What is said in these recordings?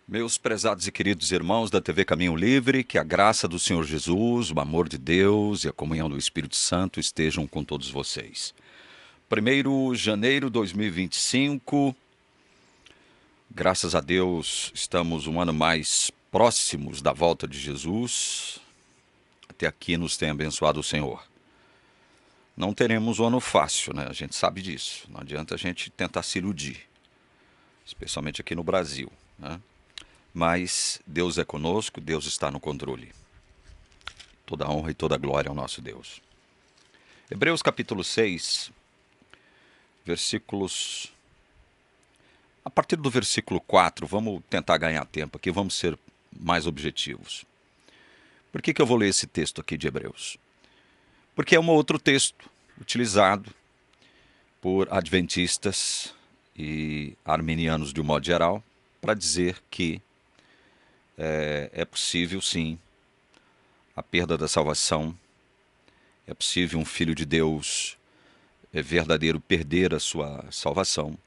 Meus prezados e queridos irmãos da TV Caminho Livre, que a graça do Senhor Jesus, o amor de Deus e a comunhão do Espírito Santo estejam com todos vocês. 1º de janeiro de 2025, graças a Deus estamos um ano mais próximos da volta de Jesus. Até aqui nos tem abençoado o Senhor. Não teremos um ano fácil, né? A gente sabe disso. Não adianta a gente tentar se iludir, especialmente aqui no Brasil, né? Mas Deus é conosco, Deus está no controle. Toda a honra e toda a glória ao nosso Deus. Hebreus capítulo 6, versículos... A partir do versículo 4, vamos tentar ganhar tempo aqui, vamos ser mais objetivos. Por que eu vou ler esse texto aqui de Hebreus? Porque é um outro texto utilizado por adventistas e arminianos de um modo geral para dizer que é possível, sim, a perda da salvação. É possível um filho de Deus verdadeiro perder a sua salvação.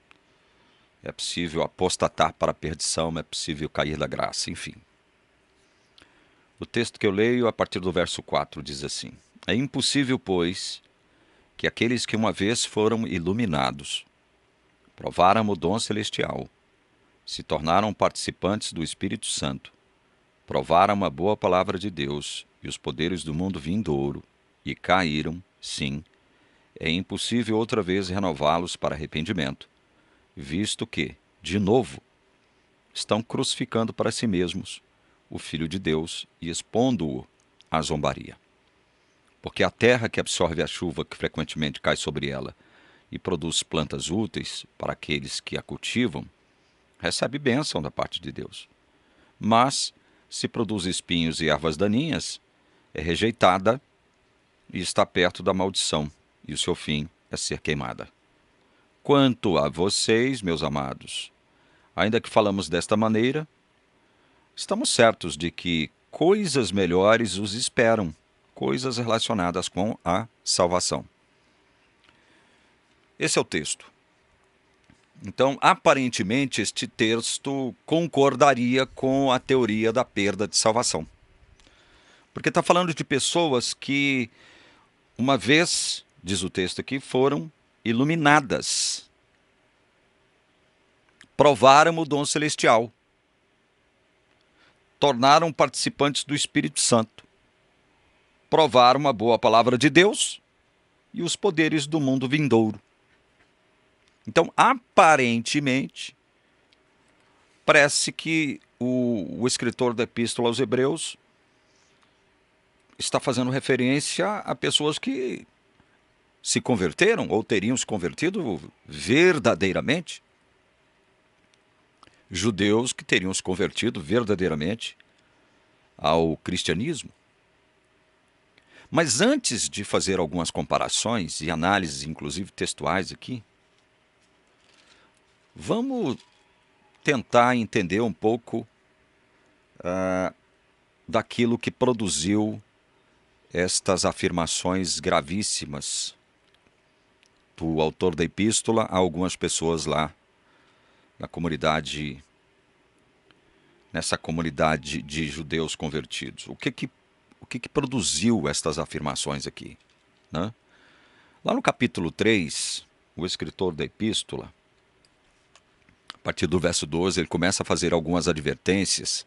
É possível apostatar para a perdição, é possível cair da graça, enfim. O texto que eu leio, a partir do verso 4, diz assim: É impossível, pois, que aqueles que uma vez foram iluminados, provaram o dom celestial, se tornaram participantes do Espírito Santo, provaram a boa palavra de Deus e os poderes do mundo vindouro, e caíram, sim, é impossível outra vez renová-los para arrependimento, visto que, de novo, estão crucificando para si mesmos o Filho de Deus e expondo-o à zombaria. Porque a terra que absorve a chuva que frequentemente cai sobre ela e produz plantas úteis para aqueles que a cultivam, recebe bênção da parte de Deus. Mas, se produz espinhos e ervas daninhas, é rejeitada e está perto da maldição, e o seu fim é ser queimada. Quanto a vocês, meus amados, ainda que falamos desta maneira, estamos certos de que coisas melhores os esperam, coisas relacionadas com a salvação. Esse é o texto. Então, aparentemente, este texto concordaria com a teoria da perda de salvação. Porque está falando de pessoas que, uma vez, diz o texto aqui, foram iluminadas. Provaram o dom celestial. Tornaram participantes do Espírito Santo. Provaram a boa palavra de Deus e os poderes do mundo vindouro. Então, aparentemente, parece que o escritor da Epístola aos Hebreus está fazendo referência a pessoas que se converteram ou teriam se convertido verdadeiramente. Judeus que teriam se convertido verdadeiramente ao cristianismo. Mas antes de fazer algumas comparações e análises, inclusive textuais aqui, vamos tentar entender um pouco daquilo que produziu estas afirmações gravíssimas do autor da epístola a algumas pessoas lá na comunidade, nessa comunidade de judeus convertidos. O que produziu estas afirmações aqui, né? Lá no capítulo 3, o escritor da epístola, a partir do verso 12, ele começa a fazer algumas advertências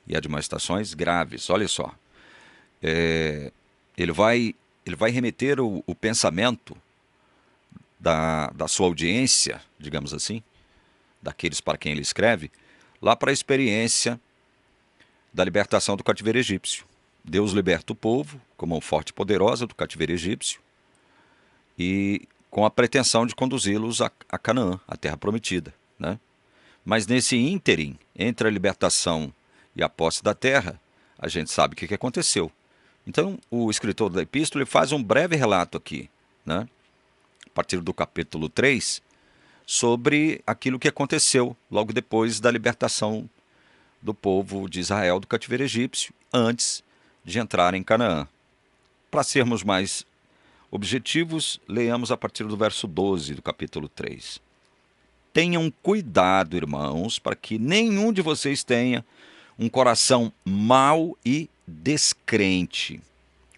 e admoestações graves. Olha só, ele vai remeter o pensamento da sua audiência, digamos assim, daqueles para quem ele escreve, lá para a experiência da libertação do cativeiro egípcio. Deus liberta o povo, como mão forte e poderosa do cativeiro egípcio, e com a pretensão de conduzi-los a Canaã, a terra prometida, né? Mas nesse ínterim, entre a libertação e a posse da terra, a gente sabe o que aconteceu. Então, o escritor da epístola ele faz um breve relato aqui, né, a partir do capítulo 3, sobre aquilo que aconteceu logo depois da libertação do povo de Israel do cativeiro egípcio, antes de entrar em Canaã. Para sermos mais objetivos, leamos a partir do verso 12 do capítulo 3. tenham cuidado, irmãos, para que nenhum de vocês tenha um coração mau e descrente.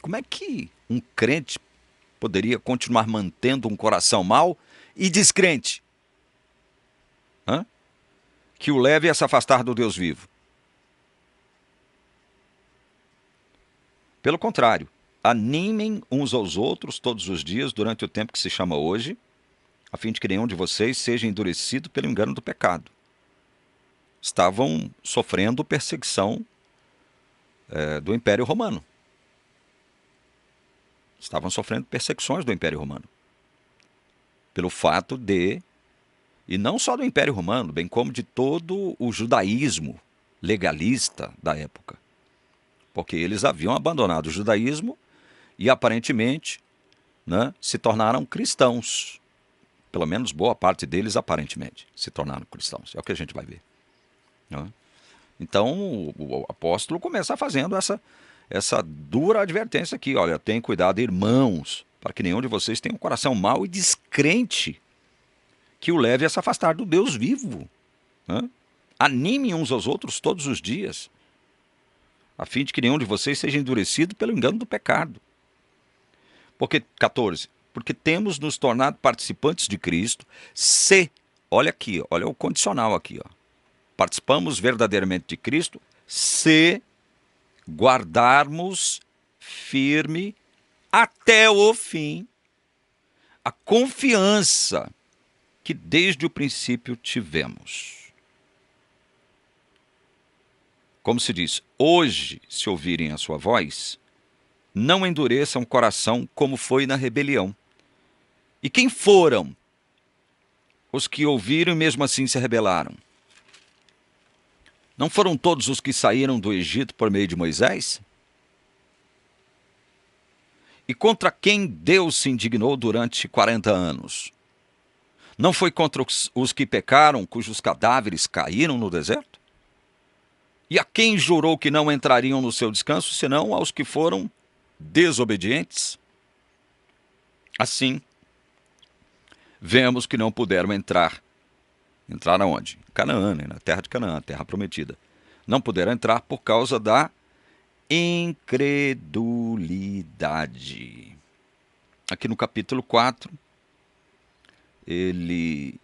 Como é que um crente poderia continuar mantendo um coração mau e descrente? Hã? Que o leve a se afastar do Deus vivo. Pelo contrário, animem uns aos outros todos os dias durante o tempo que se chama hoje, a fim de que nenhum de vocês seja endurecido pelo engano do pecado. Estavam sofrendo perseguição do Império Romano. Estavam sofrendo perseguições do Império Romano. Pelo fato de, e não só do Império Romano, bem como de todo o judaísmo legalista da época. Porque eles haviam abandonado o judaísmo e aparentemente, né, se tornaram cristãos. Pelo menos boa parte deles aparentemente se tornaram cristãos. É o que a gente vai ver. Né? Então o apóstolo começa fazendo essa dura advertência aqui. Olha, tenham cuidado, irmãos, para que nenhum de vocês tenha um coração mau e descrente que o leve a se afastar do Deus vivo. Né? Animem uns aos outros todos os dias, a fim de que nenhum de vocês seja endurecido pelo engano do pecado. Porque, 14, porque temos nos tornado participantes de Cristo, se, olha aqui, olha o condicional aqui, ó, participamos verdadeiramente de Cristo, se guardarmos firme até o fim a confiança que desde o princípio tivemos. Como se diz, hoje, se ouvirem a sua voz, não endureçam o coração como foi na rebelião. E quem foram os que ouviram e mesmo assim se rebelaram? Não foram todos os que saíram do Egito por meio de Moisés? E contra quem Deus se indignou durante 40 anos? Não foi contra os que pecaram, cujos cadáveres caíram no deserto? E a quem jurou que não entrariam no seu descanso, senão aos que foram desobedientes? Assim, vemos que não puderam entrar. Entrar aonde? Canaã, né? Na terra de Canaã, terra prometida. Não puderam entrar por causa da incredulidade. Aqui no capítulo 4, ele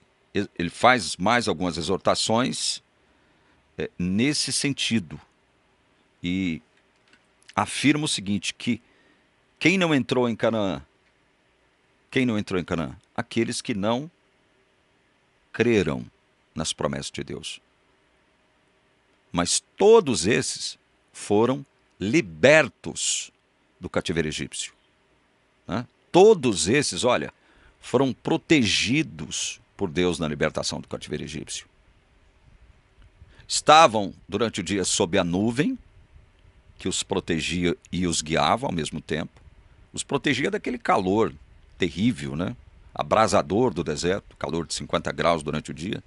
faz mais algumas exortações nesse sentido. E afirma o seguinte, que quem não entrou em Canaã? Quem não entrou em Canaã? Aqueles que não creram nas promessas de Deus. Mas todos esses foram libertos do cativeiro egípcio. Né? Todos esses, olha, foram protegidos por Deus na libertação do cativeiro egípcio. Estavam durante o dia sob a nuvem, que os protegia e os guiava ao mesmo tempo. Os protegia daquele calor terrível, né? Abrasador do deserto, calor de 50 graus durante o dia.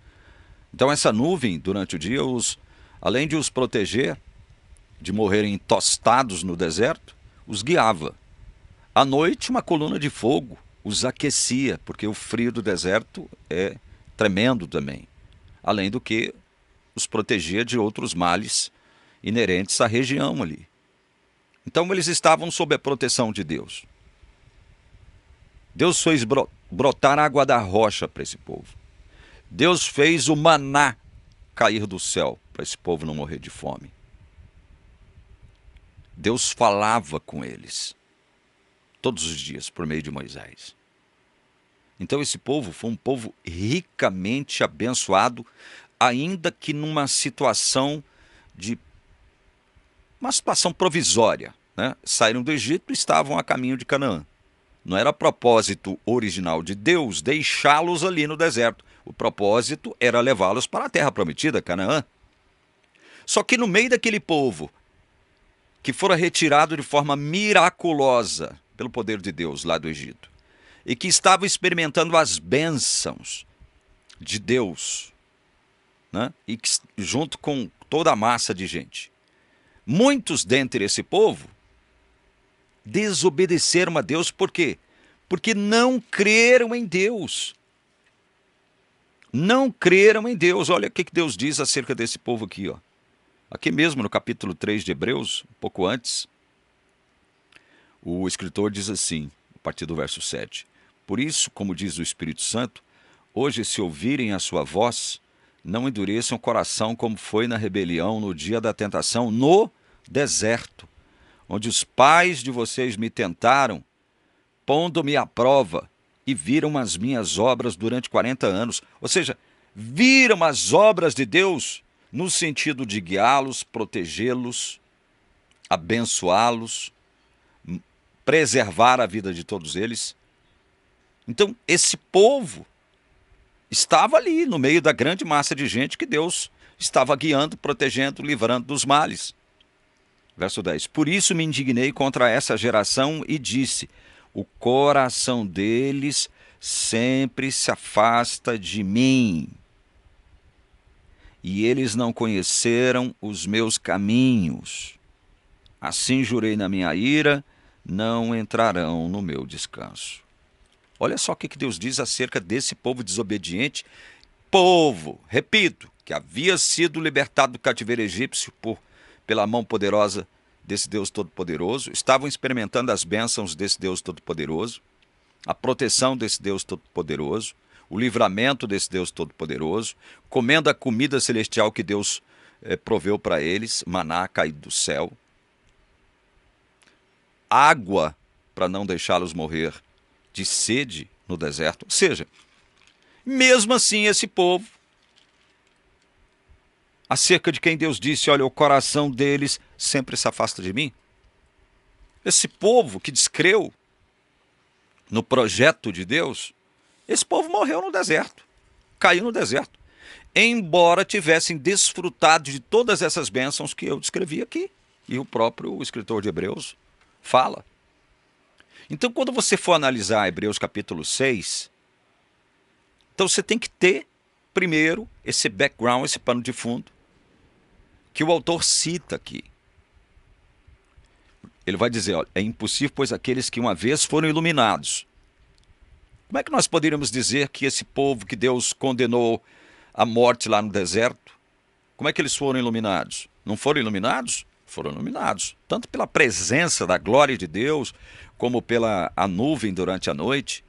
Então essa nuvem, durante o dia, além de os proteger de morrerem tostados no deserto, os guiava. À noite, uma coluna de fogo os aquecia, porque o frio do deserto é tremendo também. Além do que os protegia de outros males inerentes à região ali. Então eles estavam sob a proteção de Deus. Deus fez brotar água da rocha para esse povo. Deus fez o maná cair do céu para esse povo não morrer de fome. Deus falava com eles todos os dias por meio de Moisés. Então esse povo foi um povo ricamente abençoado, ainda que numa situação uma situação provisória. Né? Saíram do Egito e estavam a caminho de Canaã. Não era propósito original de Deus deixá-los ali no deserto. O propósito era levá-los para a terra prometida, Canaã. Só que no meio daquele povo que fora retirado de forma miraculosa pelo poder de Deus lá do Egito, e que estava experimentando as bênçãos de Deus, né? E que, junto com toda a massa de gente, muitos dentre esse povo desobedeceram a Deus. Por quê? Porque não creram em Deus. não creram em Deus. Olha o que Deus diz acerca desse povo aqui, ó. Aqui mesmo no capítulo 3 de Hebreus, um pouco antes, o escritor diz assim, a partir do verso 7. Por isso, como diz o Espírito Santo, hoje, se ouvirem a sua voz, não endureçam o coração como foi na rebelião no dia da tentação no deserto, onde os pais de vocês me tentaram, pondo-me à prova, e viram as minhas obras durante 40 anos. Ou seja, viram as obras de Deus no sentido de guiá-los, protegê-los, abençoá-los, preservar a vida de todos eles. Então, esse povo estava ali no meio da grande massa de gente que Deus estava guiando, protegendo, livrando dos males. Verso 10. Por isso me indignei contra essa geração e disse: o coração deles sempre se afasta de mim, e eles não conheceram os meus caminhos. Assim jurei na minha ira, não entrarão no meu descanso. Olha só o que Deus diz acerca desse povo desobediente. Povo, repito, que havia sido libertado do cativeiro egípcio pela mão poderosa desse Deus Todo-Poderoso, estavam experimentando as bênçãos desse Deus Todo-Poderoso, a proteção desse Deus Todo-Poderoso, o livramento desse Deus Todo-Poderoso, comendo a comida celestial que Deus proveu para eles, maná caído do céu, água para não deixá-los morrer de sede no deserto. Ou seja, mesmo assim esse povo, acerca de quem Deus disse, olha, o coração deles sempre se afasta de mim. Esse povo que descreu no projeto de Deus, esse povo morreu no deserto, caiu no deserto, embora tivessem desfrutado de todas essas bênçãos que eu descrevi aqui, e o próprio escritor de Hebreus fala. Então, quando você for analisar Hebreus capítulo 6, então você tem que ter, primeiro, esse background, esse pano de fundo, que o autor cita aqui. Ele vai dizer, olha, é impossível, pois aqueles que uma vez foram iluminados. Como é que nós poderíamos dizer que esse povo que Deus condenou à morte lá no deserto, como é que eles foram iluminados? Não foram iluminados? Foram iluminados, tanto pela presença da glória de Deus, como pela a nuvem durante a noite.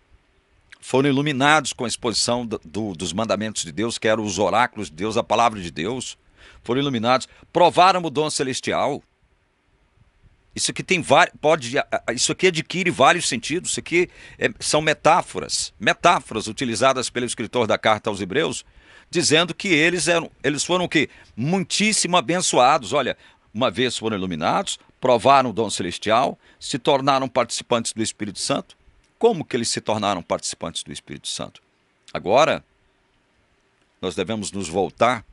Foram iluminados com a exposição dos mandamentos de Deus, que eram os oráculos de Deus, a palavra de Deus. Foram iluminados, provaram o dom celestial. Isso aqui isso aqui adquire vários sentidos. Isso aqui são metáforas utilizadas pelo escritor da carta aos Hebreus, dizendo que eles foram o quê? Muitíssimo abençoados. Olha, uma vez foram iluminados, provaram o dom celestial, se tornaram participantes do Espírito Santo. Como que eles se tornaram participantes do Espírito Santo? Agora, nós devemos nos voltar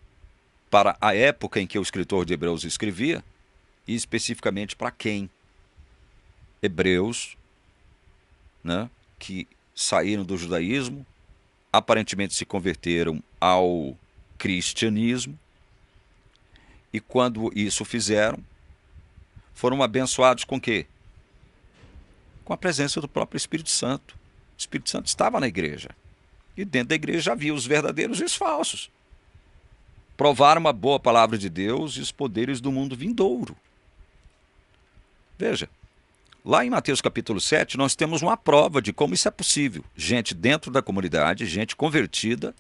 para a época em que o escritor de Hebreus escrevia, e especificamente para quem? Hebreus, né, que saíram do judaísmo, aparentemente se converteram ao cristianismo, e quando isso fizeram, foram abençoados com o quê? Com a presença do próprio Espírito Santo. O Espírito Santo estava na igreja. E dentro da igreja havia os verdadeiros e os falsos. Provaram uma boa palavra de Deus e os poderes do mundo vindouro. Veja, lá em Mateus capítulo 7, nós temos uma prova de como isso é possível. Gente dentro da comunidade, gente convertida,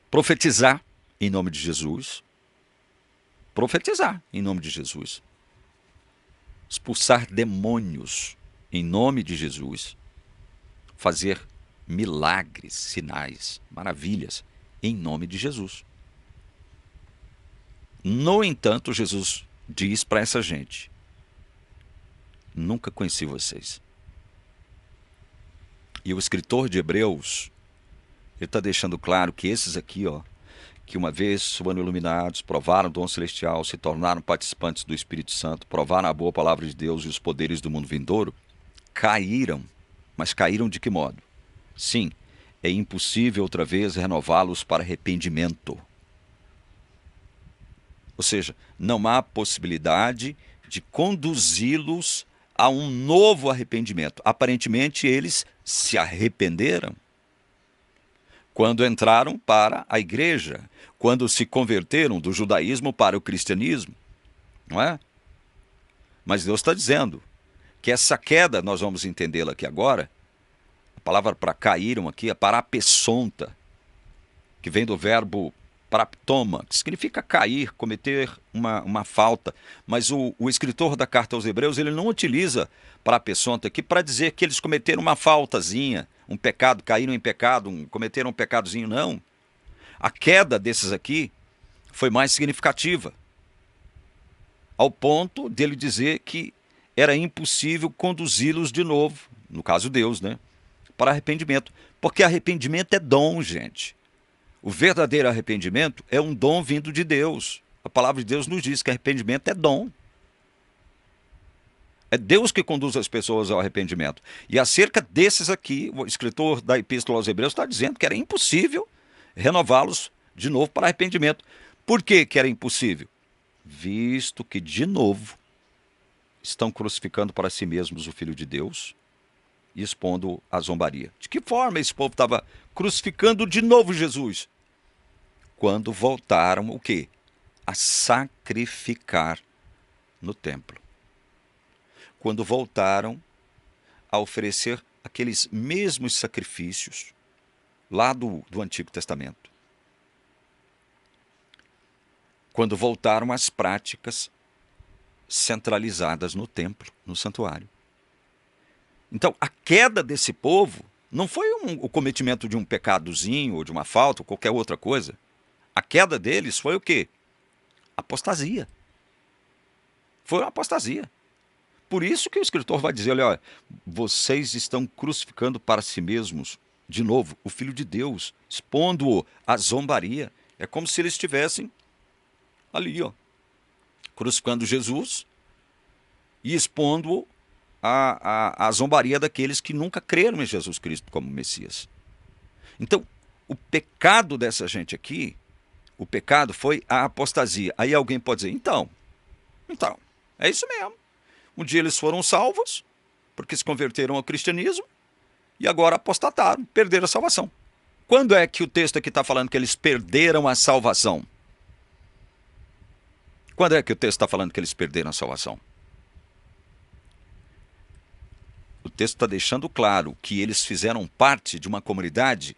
profetizar em nome de Jesus. Profetizar em nome de Jesus. Expulsar demônios em nome de Jesus. Fazer milagres, sinais, maravilhas em nome de Jesus. No entanto, Jesus diz para essa gente: nunca conheci vocês. E o escritor de Hebreus, ele está deixando claro que esses aqui, que uma vez foram iluminados, provaram o dom celestial, se tornaram participantes do Espírito Santo, provaram a boa palavra de Deus e os poderes do mundo vindouro, caíram. Mas caíram de que modo? Sim, é impossível outra vez renová-los para arrependimento. Ou seja, não há possibilidade de conduzi-los a um novo arrependimento. Aparentemente, eles se arrependeram, quando entraram para a igreja, quando se converteram do judaísmo para o cristianismo, não é? Mas Deus está dizendo que essa queda, nós vamos entendê-la aqui agora, a palavra para caíram aqui é parapesonta, que vem do verbo paraptoma, que significa cair, cometer uma falta. Mas o escritor da carta aos Hebreus, ele não utiliza parapesonta aqui para dizer que eles cometeram uma faltazinha, um pecado, caíram em pecado, cometeram um pecadozinho, não. A queda desses aqui foi mais significativa, ao ponto dele dizer que era impossível conduzi-los de novo, no caso Deus, né, para arrependimento. Porque arrependimento é dom, gente. O verdadeiro arrependimento é um dom vindo de Deus. A palavra de Deus nos diz que arrependimento é dom. É Deus que conduz as pessoas ao arrependimento. E acerca desses aqui, o escritor da Epístola aos Hebreus está dizendo que era impossível renová-los de novo para arrependimento. Por que era impossível? Visto que, de novo, estão crucificando para si mesmos o Filho de Deus e expondo a zombaria. De que forma esse povo estava crucificando de novo Jesus? Quando voltaram o quê? A sacrificar no templo. Quando voltaram a oferecer aqueles mesmos sacrifícios lá do Antigo Testamento. Quando voltaram às práticas centralizadas no templo, no santuário. Então, a queda desse povo não foi o cometimento de um pecadozinho ou de uma falta ou qualquer outra coisa. A queda deles foi o quê? Apostasia. Foi uma apostasia. Por isso que o escritor vai dizer, olha, vocês estão crucificando para si mesmos, de novo, o Filho de Deus, expondo-o à zombaria. É como se eles estivessem ali, ó, crucificando Jesus e expondo-o à zombaria daqueles que nunca creram em Jesus Cristo como Messias. Então, o pecado dessa gente aqui, o pecado foi a apostasia. Aí alguém pode dizer, então, é isso mesmo. Um dia eles foram salvos, porque se converteram ao cristianismo, e agora apostataram, perderam a salvação. Quando é que o texto aqui está falando que eles perderam a salvação? Quando é que o texto está falando que eles perderam a salvação? O texto está deixando claro que eles fizeram parte de uma comunidade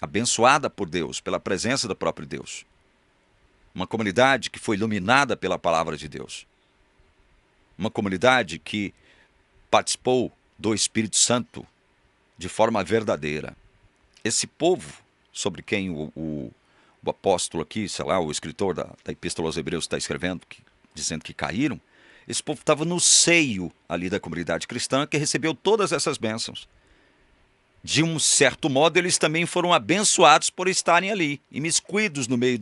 abençoada por Deus, pela presença do próprio Deus. Uma comunidade que foi iluminada pela palavra de Deus. Uma comunidade que participou do Espírito Santo de forma verdadeira. Esse povo, sobre quem o apóstolo aqui, sei lá, o escritor da Epístola aos Hebreus está escrevendo, dizendo que caíram, esse povo estava no seio ali da comunidade cristã que recebeu todas essas bênçãos. De um certo modo, eles também foram abençoados por estarem ali, imiscuídos no meio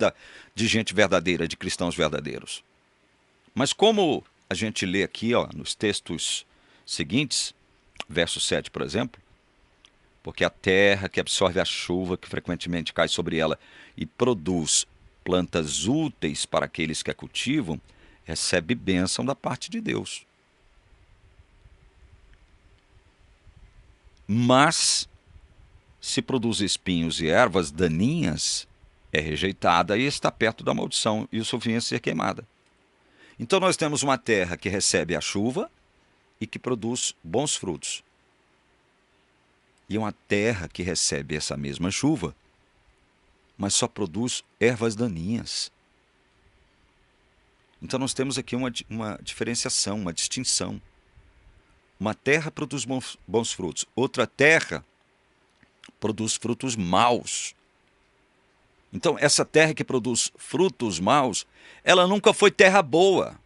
de gente verdadeira, de cristãos verdadeiros. Mas como a gente lê aqui, ó, nos textos seguintes, verso 7, por exemplo, porque a terra que absorve a chuva que frequentemente cai sobre ela e produz plantas úteis para aqueles que a cultivam, recebe bênção da parte de Deus. Mas, se produz espinhos e ervas daninhas, é rejeitada e está perto da maldição e o sofrimento vinha a ser queimada. Então nós temos uma terra que recebe a chuva e que produz bons frutos. E uma terra que recebe essa mesma chuva, mas só produz ervas daninhas. Então nós temos aqui uma diferenciação, uma distinção. Uma terra produz bons frutos, outra terra produz frutos maus. Então essa terra que produz frutos maus, ela nunca foi terra boa.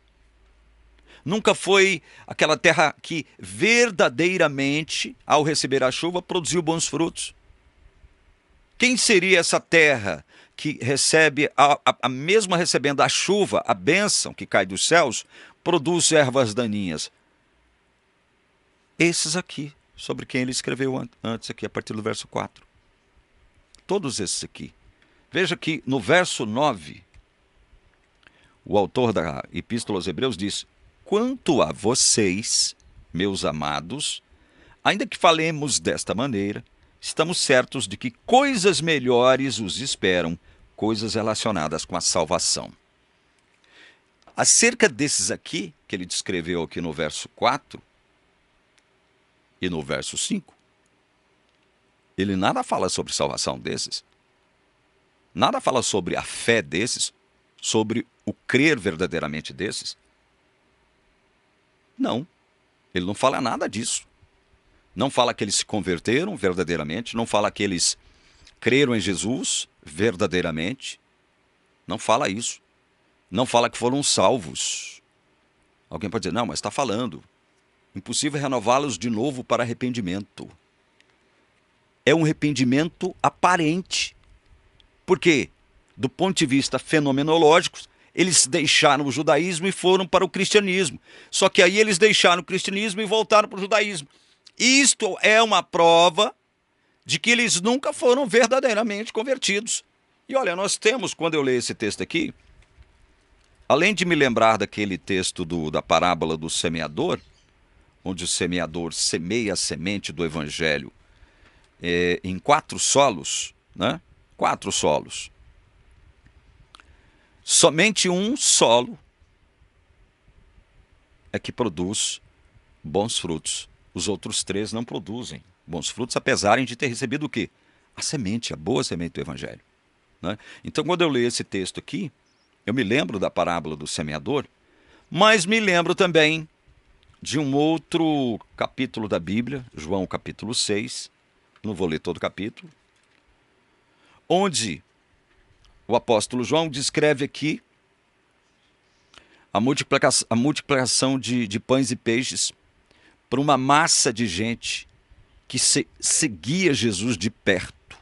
Nunca foi aquela terra que verdadeiramente, ao receber a chuva, produziu bons frutos. Quem seria essa terra que recebe, a mesma recebendo a chuva, a bênção que cai dos céus, produz ervas daninhas? Esses aqui, sobre quem ele escreveu antes aqui, a partir do verso 4. Todos esses aqui. Veja que no verso 9, o autor da Epístola aos Hebreus diz: quanto a vocês, meus amados, ainda que falemos desta maneira, estamos certos de que coisas melhores os esperam, coisas relacionadas com a salvação. Acerca desses aqui, que ele descreveu aqui no verso 4 e no verso 5, ele nada fala sobre salvação desses. Nada fala sobre a fé desses, sobre o crer verdadeiramente desses. Não, ele não fala nada disso. Não fala que eles se converteram verdadeiramente, não fala que eles creram em Jesus verdadeiramente. Não fala isso. Não fala que foram salvos. Alguém pode dizer, não, mas está falando. Impossível renová-los de novo para arrependimento. É um arrependimento aparente. Porque, do ponto de vista fenomenológico, eles deixaram o judaísmo e foram para o cristianismo. Só que aí eles deixaram o cristianismo e voltaram para o judaísmo. Isto é uma prova de que eles nunca foram verdadeiramente convertidos. E olha, nós temos, quando eu leio esse texto aqui, além de me lembrar daquele texto da parábola do semeador, onde o semeador semeia a semente do evangelho em 4 solos, né? 4 solos. Somente um solo é que produz bons frutos. Os outros 3 não produzem bons frutos, apesar de ter recebido o quê? A semente, a boa semente do evangelho. Né? Então, quando eu leio esse texto aqui, eu me lembro da parábola do semeador, mas me lembro também de um outro capítulo da Bíblia, João capítulo 6, não vou ler todo o capítulo, onde o apóstolo João descreve aqui a multiplicação de pães e peixes para uma massa de gente que seguia Jesus de perto.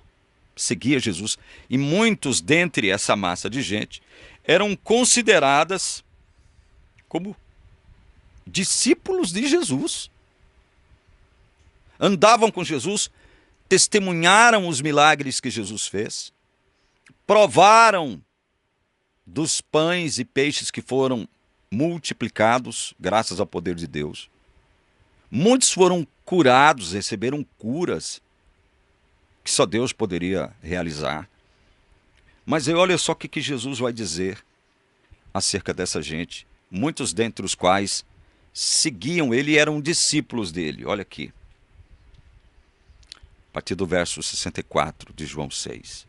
Seguia Jesus. E muitos dentre essa massa de gente eram consideradas como discípulos de Jesus. Andavam com Jesus, testemunharam os milagres que Jesus fez, provaram dos pães e peixes que foram multiplicados graças ao poder de Deus. Muitos foram curados, receberam curas que só Deus poderia realizar. Mas aí olha só o que Jesus vai dizer acerca dessa gente. Muitos dentre os quais seguiam ele e eram discípulos dele. Olha aqui. A partir do verso 64 de João 6.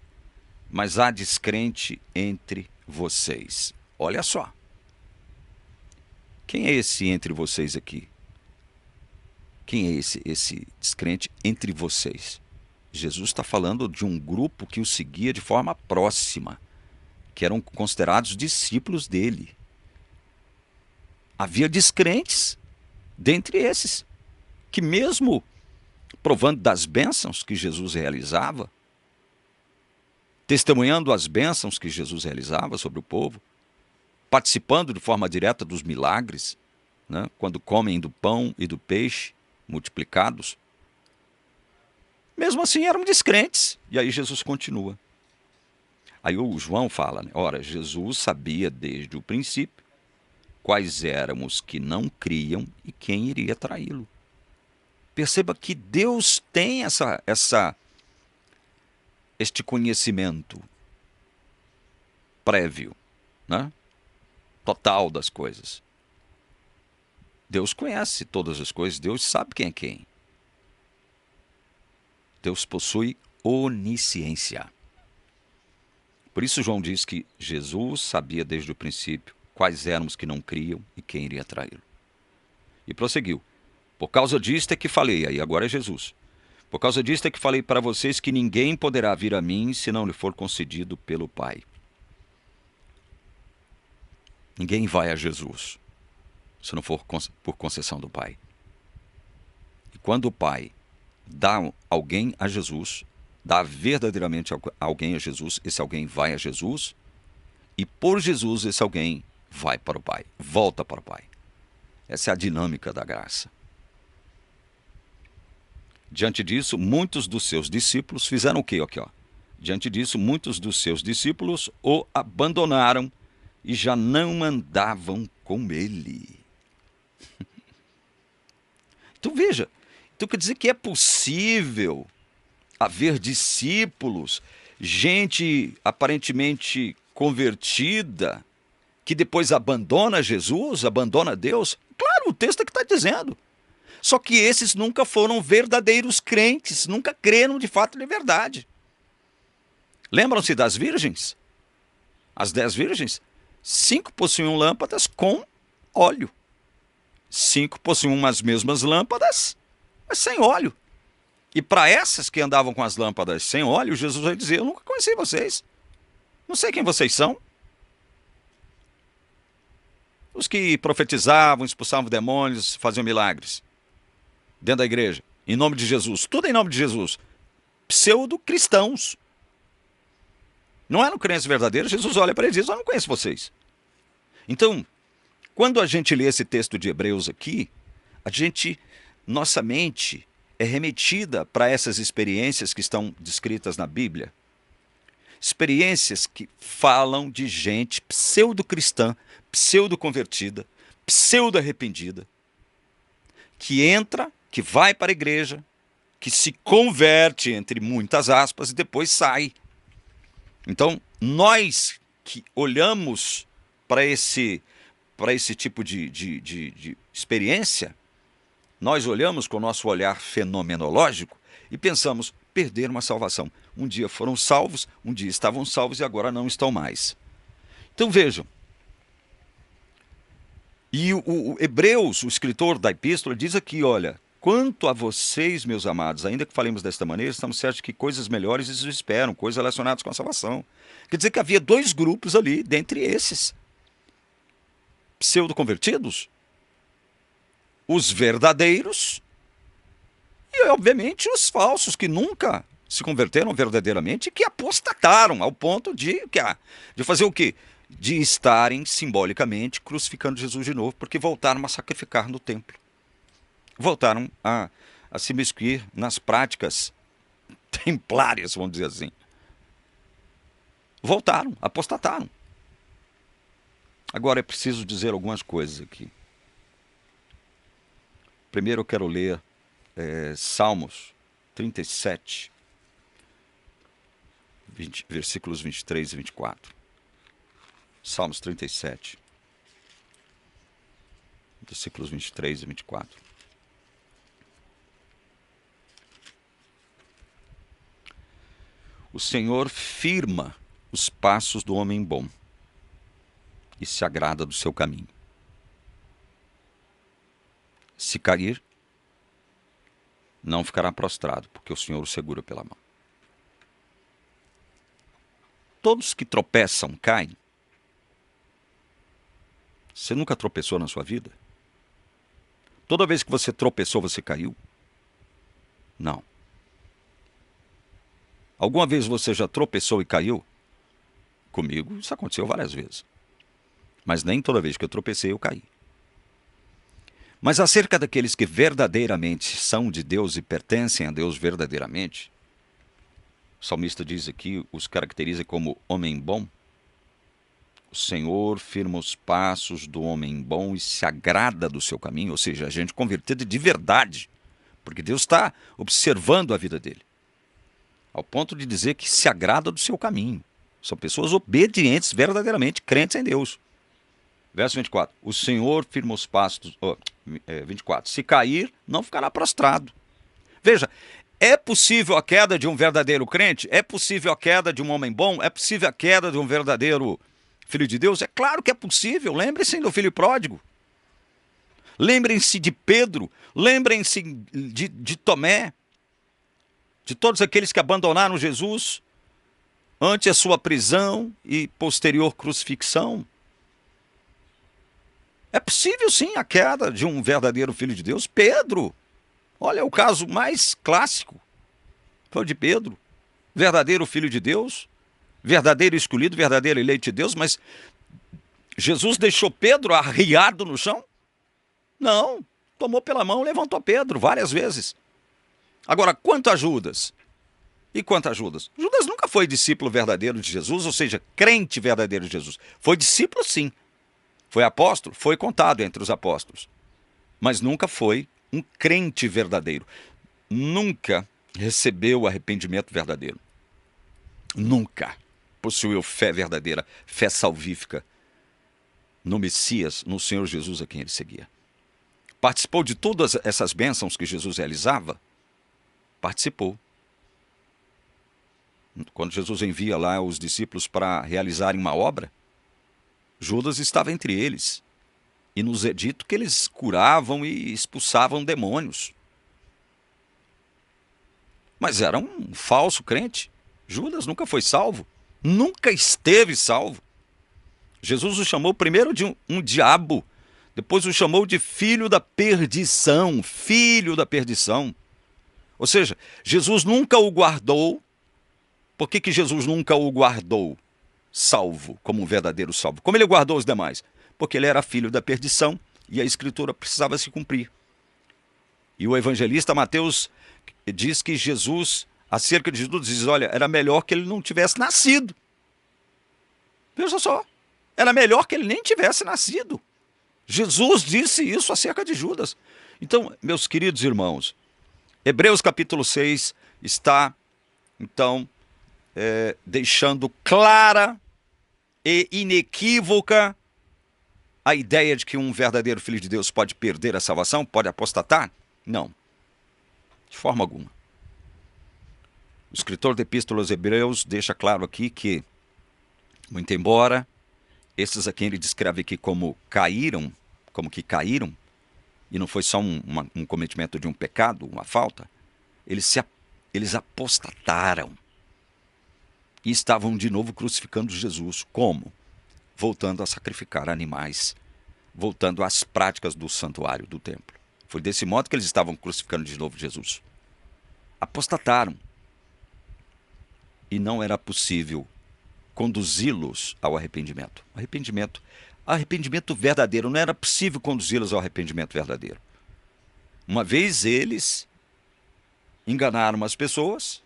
Mas há descrente entre vocês. Olha só. Quem é esse entre vocês aqui? Quem é esse descrente entre vocês? Jesus está falando de um grupo que o seguia de forma próxima, que eram considerados discípulos dele. Havia descrentes dentre esses, que mesmo provando das bênçãos que Jesus realizava, testemunhando as bênçãos que Jesus realizava sobre o povo, participando de forma direta dos milagres, né, quando comem do pão e do peixe multiplicados, mesmo assim eram descrentes. E aí Jesus continua. Aí o João fala, né, ora, Jesus sabia desde o princípio quais eram os que não criam e quem iria traí-lo. Perceba que Deus tem este conhecimento prévio, né, total das coisas. Deus conhece todas as coisas, Deus sabe quem é quem. Deus possui onisciência. Por isso João diz que Jesus sabia desde o princípio quais eram os que não criam e quem iria traí-lo. E prosseguiu. Por causa disto é que falei, aí agora é Jesus. Por causa disto é que falei para vocês que ninguém poderá vir a mim se não lhe for concedido pelo Pai. Ninguém vai a Jesus se não for por concessão do Pai. E quando o Pai dá alguém a Jesus, dá verdadeiramente alguém a Jesus, esse alguém vai a Jesus, e por Jesus esse alguém vai para o Pai, volta para o Pai. Essa é a dinâmica da graça. Diante disso, muitos dos seus discípulos fizeram o quê? Aqui, ó. Diante disso, muitos dos seus discípulos o abandonaram e já não andavam com ele. Então veja, então quer dizer que é possível haver discípulos, gente aparentemente convertida, que depois abandona Jesus, abandona Deus? Claro, o texto é que está dizendo. Só que esses nunca foram verdadeiros crentes, nunca creram de fato de verdade. Lembram-se das virgens? As 10 virgens? 5 possuíam lâmpadas com óleo. 5 possuíam as mesmas lâmpadas, mas sem óleo. E para essas que andavam com as lâmpadas sem óleo, Jesus vai dizer: eu nunca conheci vocês. Não sei quem vocês são. Os que profetizavam, expulsavam demônios, faziam milagres dentro da igreja, em nome de Jesus. Tudo em nome de Jesus. Pseudo-cristãos. Não eram crentes verdadeiros. Jesus olha para eles e diz: eu não conheço vocês. Então, quando a gente lê esse texto de Hebreus aqui, nossa mente é remetida para essas experiências que estão descritas na Bíblia. Experiências que falam de gente pseudo-cristã, pseudo-convertida, pseudo-arrependida, que entra, que vai para a igreja, que se converte, entre muitas aspas, e depois sai. Então, nós que olhamos para esse tipo de experiência, nós olhamos com o nosso olhar fenomenológico e pensamos: perderam a salvação. Um dia foram salvos, um dia estavam salvos e agora não estão mais. Então vejam, e o Hebreus, o escritor da epístola, diz aqui: olha, quanto a vocês, meus amados, ainda que falemos desta maneira, estamos certos que coisas melhores os esperam, coisas relacionadas com a salvação. Quer dizer que havia 2 grupos ali, dentre esses pseudo-convertidos, os verdadeiros e, obviamente, os falsos, que nunca se converteram verdadeiramente e que apostataram ao ponto de fazer o quê? De estarem simbolicamente crucificando Jesus de novo, porque voltaram a sacrificar no templo. Voltaram a se imiscuir nas práticas templárias, vamos dizer assim. Voltaram, apostataram. Agora é preciso dizer algumas coisas aqui. Primeiro eu quero ler Salmos 37, versículos 23 e 24. Salmos 37, versículos 23 e 24. O Senhor firma os passos do homem bom e se agrada do seu caminho. Se cair, não ficará prostrado, porque o Senhor o segura pela mão. Todos que tropeçam caem. Você nunca tropeçou na sua vida? Toda vez que você tropeçou, você caiu? Não. Alguma vez você já tropeçou e caiu? Comigo isso aconteceu várias vezes. Mas nem toda vez que eu tropecei eu caí. Mas acerca daqueles que verdadeiramente são de Deus e pertencem a Deus verdadeiramente, o salmista diz aqui, os caracteriza como homem bom. O Senhor firma os passos do homem bom e se agrada do seu caminho, ou seja, a gente convertido de verdade, porque Deus está observando a vida dele, ao ponto de dizer que se agrada do seu caminho. São pessoas obedientes, verdadeiramente crentes em Deus. Verso 24, o Senhor firma os passos... 24, se cair, não ficará prostrado. Veja, é possível a queda de um verdadeiro crente? É possível a queda de um homem bom? É possível a queda de um verdadeiro filho de Deus? É claro que é possível. Lembrem-se do filho pródigo. Lembrem-se de Pedro. Lembrem-se de Tomé. De todos aqueles que abandonaram Jesus ante a sua prisão e posterior crucifixão. É possível sim a queda de um verdadeiro filho de Deus. Pedro, olha, o caso mais clássico foi o de Pedro, verdadeiro filho de Deus, verdadeiro escolhido, verdadeiro eleito de Deus, mas Jesus deixou Pedro arriado no chão? Não, tomou pela mão, levantou Pedro várias vezes. Agora, quanto a Judas? E quanto a Judas? Judas nunca foi discípulo verdadeiro de Jesus, ou seja, crente verdadeiro de Jesus. Foi discípulo sim. Foi apóstolo? Foi contado entre os apóstolos. Mas nunca foi um crente verdadeiro. Nunca recebeu o arrependimento verdadeiro. Nunca possuiu fé verdadeira, fé salvífica no Messias, no Senhor Jesus a quem ele seguia. Participou de todas essas bênçãos que Jesus realizava? Participou. Quando Jesus envia lá os discípulos para realizarem uma obra, Judas estava entre eles. E nos é dito que eles curavam e expulsavam demônios. Mas era um falso crente. Judas nunca foi salvo. Nunca esteve salvo. Jesus o chamou primeiro de um diabo. Depois o chamou de filho da perdição. Filho da perdição. Ou seja, Jesus nunca o guardou. Por que Jesus nunca o guardou salvo, como um verdadeiro salvo? Como ele guardou os demais? Porque ele era filho da perdição e a escritura precisava se cumprir. E o evangelista Mateus diz que Jesus, acerca de Jesus, diz, olha, era melhor que ele não tivesse nascido. Veja só, era melhor que ele nem tivesse nascido. Jesus disse isso acerca de Judas. Então, meus queridos irmãos, Hebreus capítulo 6 está, então, deixando clara e inequívoca a ideia de que um verdadeiro filho de Deus pode perder a salvação, pode apostatar? Não, de forma alguma. O escritor da Epístola aos Hebreus deixa claro aqui que, muito embora esses a quem ele descreve aqui como que caíram, e não foi só um cometimento de um pecado, uma falta, eles apostataram. E estavam de novo crucificando Jesus. Como? Voltando a sacrificar animais, voltando às práticas do santuário, do templo. Foi desse modo que eles estavam crucificando de novo Jesus. Apostataram. E não era possível conduzi-los ao arrependimento. Arrependimento verdadeiro. Não era possível conduzi-los ao arrependimento verdadeiro. Uma vez eles enganaram as pessoas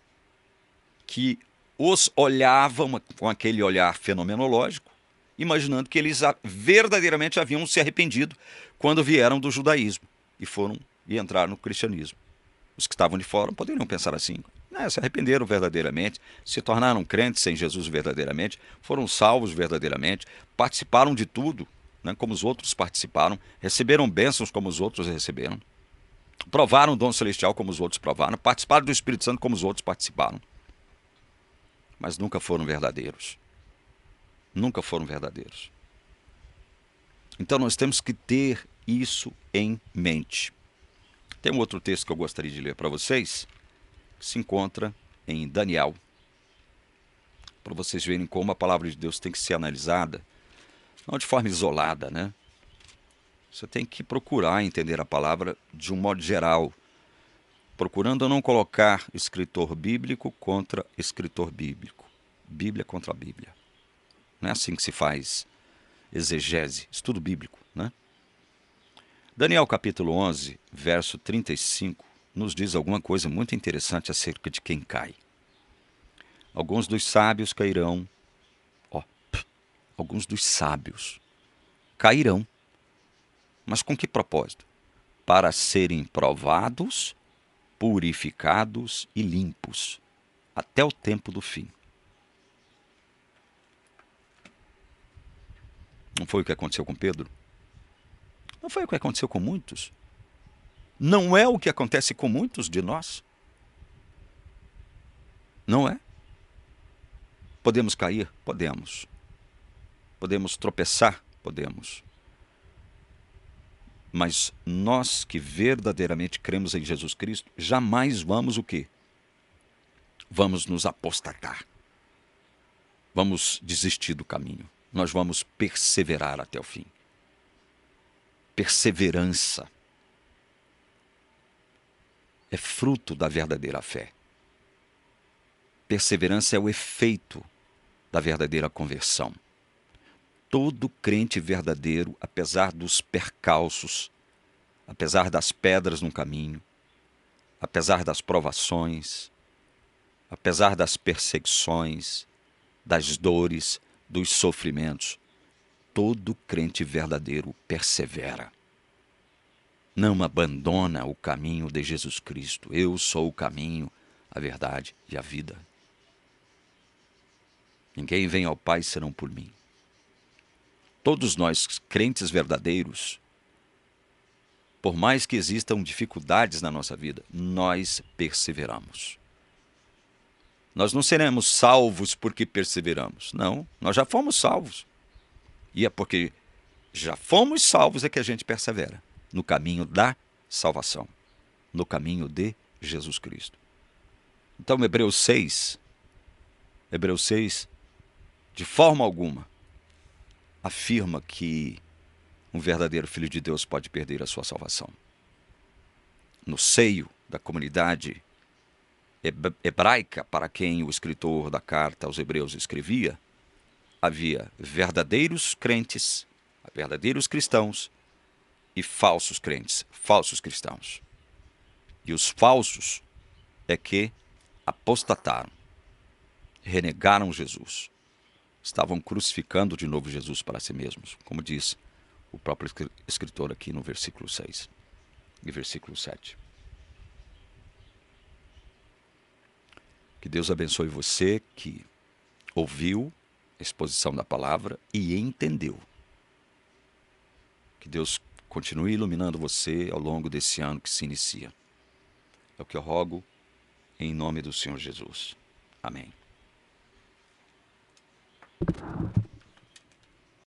que os olhavam com aquele olhar fenomenológico, imaginando que eles verdadeiramente haviam se arrependido quando vieram do judaísmo e entraram no cristianismo. Os que estavam de fora poderiam pensar assim, se arrependeram verdadeiramente, se tornaram crentes em Jesus verdadeiramente, foram salvos verdadeiramente, participaram de tudo, como os outros participaram, receberam bênçãos como os outros receberam, provaram o dom celestial como os outros provaram, participaram do Espírito Santo como os outros participaram. Mas nunca foram verdadeiros. Nunca foram verdadeiros. Então nós temos que ter isso em mente. Tem um outro texto que eu gostaria de ler para vocês, que se encontra em Daniel, para vocês verem como a palavra de Deus tem que ser analisada, não de forma isolada, né? Você tem que procurar entender a palavra de um modo geral, procurando não colocar escritor bíblico contra escritor bíblico. Bíblia contra a Bíblia. Não é assim que se faz exegese, estudo bíblico, né? Daniel capítulo 11, verso 35, nos diz alguma coisa muito interessante acerca de quem cai. Alguns dos sábios cairão, alguns dos sábios cairão. Mas com que propósito? Para serem provados, purificados e limpos, até o tempo do fim. Não foi o que aconteceu com Pedro? Não foi o que aconteceu com muitos? Não é o que acontece com muitos de nós? Não é? Podemos cair? Podemos. Podemos tropeçar? Podemos. Mas nós que verdadeiramente cremos em Jesus Cristo, jamais vamos o quê? Vamos nos apostatar. Vamos desistir do caminho. Nós vamos perseverar até o fim. Perseverança é fruto da verdadeira fé. Perseverança é o efeito da verdadeira conversão. Todo crente verdadeiro, apesar dos percalços, apesar das pedras no caminho, apesar das provações, apesar das perseguições, das dores, dos sofrimentos, todo crente verdadeiro persevera. Não abandona o caminho de Jesus Cristo. Eu sou o caminho, a verdade e a vida. Ninguém vem ao Pai senão por mim. Todos nós, crentes verdadeiros, por mais que existam dificuldades na nossa vida, nós perseveramos. Nós não seremos salvos porque perseveramos. Não, nós já fomos salvos. E é porque já fomos salvos é que a gente persevera no caminho da salvação, no caminho de Jesus Cristo. Então, Hebreus 6, de forma alguma, afirma que um verdadeiro filho de Deus pode perder a sua salvação. No seio da comunidade hebraica para quem o escritor da carta aos Hebreus escrevia, havia verdadeiros crentes, verdadeiros cristãos e falsos crentes, falsos cristãos. E os falsos é que apostataram, renegaram Jesus, estavam crucificando de novo Jesus para si mesmos, como diz o próprio escritor aqui no versículo 6 e versículo 7. Que Deus abençoe você que ouviu a exposição da palavra e entendeu. Que Deus continue iluminando você ao longo desse ano que se inicia. É o que eu rogo em nome do Senhor Jesus. Amém.